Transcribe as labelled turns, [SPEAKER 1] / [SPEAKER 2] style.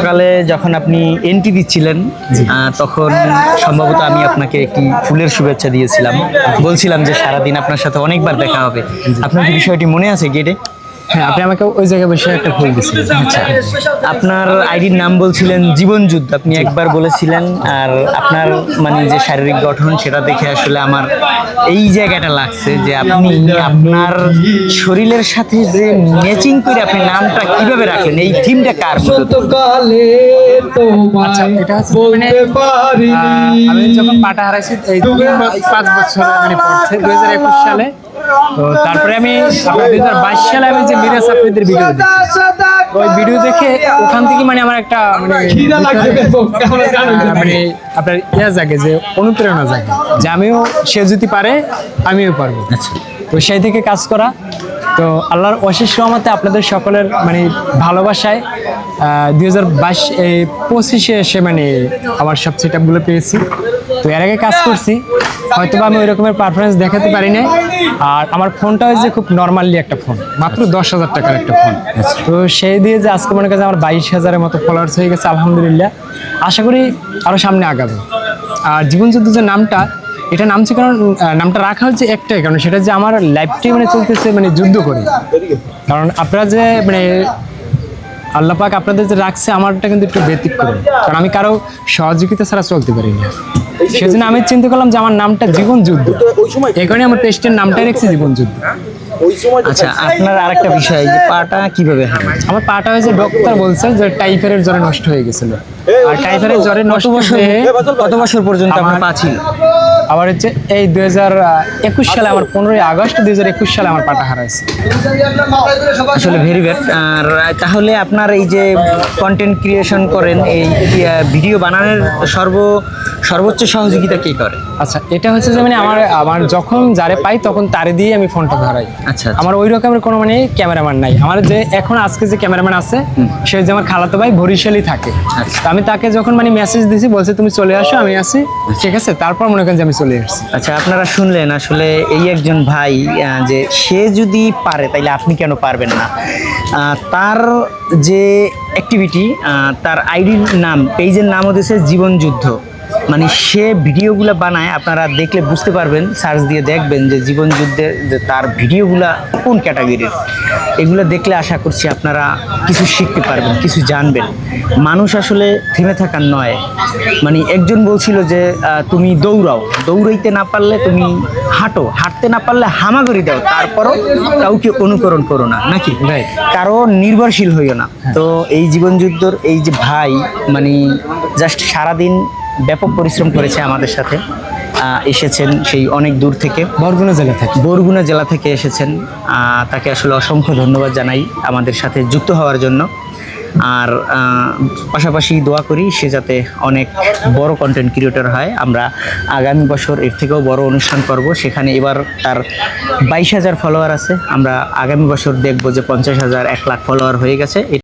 [SPEAKER 1] সকালে যখন আপনি এন্ট্রি দিচ্ছিলেন তখন সম্ভবত আমি আপনাকে একটি ফুলের শুভেচ্ছা দিয়েছিলাম, বলছিলাম যে সারাদিন আপনার সাথে অনেকবার দেখা হবে। আপনার কি বিষয়টি মনে আছে গেটে?
[SPEAKER 2] হ্যাঁ, আপনি আমাকে ওই জায়গায় বসে একটা ফুল দিয়েছিলেন।
[SPEAKER 1] আচ্ছা, আপনার আইডির নাম বলছিলেন জীবন যুদ্ধ, আপনি একবার বলেছিলেন। আর আপনার মানে যে শারীরিক গঠন সেটা দেখে আসলে আমার এই জায়গাটা লাগছে যে আপনি আপনার শরীরের সাথে যে ম্যাচিং করে আপনি নামটা কিভাবে রাখলেন, এই থিমটা কার?
[SPEAKER 2] আচ্ছা, এটা হচ্ছে মানে আমি যখন পাটা হারাইছি এই 5 বছর মানে পড়ছে 2021 সালে। তো তারপরে আমি 2022 সালে আমি যে মিরাজ আফ্রিদির ভিডিও দেখি, ওই ভিডিও দেখে ওখান থেকে মানে আমার একটা মানে আপনার জাগে যে অনুপ্রেরণা জাগে যে আমিও, সে যদি পারে আমিও পারবো।
[SPEAKER 1] আচ্ছা,
[SPEAKER 2] তো সেই থেকে কাজ করা। তো আল্লাহর অশেষ রহমতে আপনাদের সকলের মানে ভালোবাসায় 2025 এসে মানে আমার সব সেট আপগুলো পেয়েছি। তো এর আগে কাজ করছি, হয়তো আমি ওই রকমের পারফরমেন্স দেখাতে পারি না। আর আমার ফোনটা হচ্ছে খুব নর্মালি একটা ফোন, মাত্র 10,000 টাকার একটা ফোন। তো সেই দিয়ে যে আজকে মনে করেন আমার 22,000-এর মতো ফলোয়ার্স হয়ে গেছে, আলহামদুলিল্লাহ। আশা করি আরও সামনে আগাবো। আর জীবনযুদ্ধ যে নামটা, এটা নামছে কারণ নামটা রাখা হচ্ছে একটাই কারণ, সেটা যে আমার লাইফটাই মানে চলতেছে মানে যুদ্ধ করে। কারণ আপনারা যে মানে আল্লাহ পাক আপনাদের যে রাখছে, আমারটা কিন্তু একটু ব্যতিক্রম, কারণ আমি কারো সহযোগিতা ছাড়া চলতে পারি না। সেজন্য আমি চিন্তা করলাম যে আমার নামটা জীবন যুদ্ধ, এই কারণে আমার পেস্টের নামটাই রেখেছি জীবন যুদ্ধ।
[SPEAKER 1] আচ্ছা, আপনার আরেকটা বিষয় যে পাটা কিভাবে হারান?
[SPEAKER 2] আমার পাটা হয়েছে ডক্টর বলছে যে টাইফয়েডের জ্বরে নষ্ট হয়ে গেছিল। আর টাইফয়েডের জ্বরে নষ্ট
[SPEAKER 1] কত বছর পর্যন্ত আপনার পা ছিল?
[SPEAKER 2] আবার হচ্ছে এই 2021 সালে আমার 15ই আগস্ট 2021 সালে আমার পাটা হারাইছে।
[SPEAKER 1] আসলে ভেরি ব্যাড। আর তাহলে আপনার এই যে কন্টেন্ট ক্রিয়েশন করেন, এই ভিডিও বানানোর সর্বোচ্চ সহযোগিতা কে করে?
[SPEAKER 2] আচ্ছা, এটা হচ্ছে যে মানে আমার যখন যারে পাই তখন তারে দিয়ে আমি ফোনটা ধরাই।
[SPEAKER 1] আচ্ছা,
[SPEAKER 2] আমার ওই রকমের কোনো মানে ক্যামেরাম্যান নাই। আমার যে এখন আজকে যে ক্যামেরাম্যান আছে, সে যে আমার খালাতো ভাই বরিশালই থাকে। তো আমি তাকে যখন মানে মেসেজ দিছি, বলছে তুমি চলে আসো, আমি আসি, ঠিক আছে। তারপর মনে করেন যে আমি চলে আসছি।
[SPEAKER 1] আচ্ছা, আপনারা শুনলেন আসলে এই একজন ভাই যে সে যদি পারে তাইলে আপনি কেন পারবেন না। তার যে অ্যাক্টিভিটি, তার আইডির নাম, পেজের নাম হচ্ছে জীবন যুদ্ধ। মানে সে ভিডিওগুলো বানায়, আপনারা দেখলে বুঝতে পারবেন, সার্চ দিয়ে দেখবেন যে জীবন যুদ্ধের যে তার ভিডিওগুলা কোন ক্যাটাগরির। এগুলো দেখলে আশা করছি আপনারা কিছু শিখতে পারবেন, কিছু জানবেন। মানুষ আসলে থেমে থাকার নয়। মানে একজন বলছিল যে তুমি দৌড়াও, দৌড়াইতে না পারলে তুমি হাঁটো, হাঁটতে না পারলে হামাগুড়ি দাও, তারপরও কাউকে অনুকরণ করো না, নাকি কারো নির্ভরশীল হইও না। তো এই জীবন যুদ্ধর এই যে ভাই মানে জাস্ট সারাদিন ব্যাপক পরিশ্রম করেছে আমাদের সাথে, এসেছেন সেই অনেক দূর থেকে, বরগুনা জেলা থেকে এসেছেন। তাকে আসলে অসংখ্য ধন্যবাদ জানাই আমাদের সাথে যুক্ত হওয়ার জন্য। আর পাশাপাশি দোয়া করি সে যাতে অনেক বড় কন্টেন্ট ক্রিয়েটর হয়। আমরা আগামী বছর এর থেকেও বড় অনুষ্ঠান করব। সেখানে এবার তার 22,000 ফলোয়ার আছে, আমরা আগামী বছর দেখব যে 50,000, 1 লাখ ফলোয়ার হয়ে গেছে।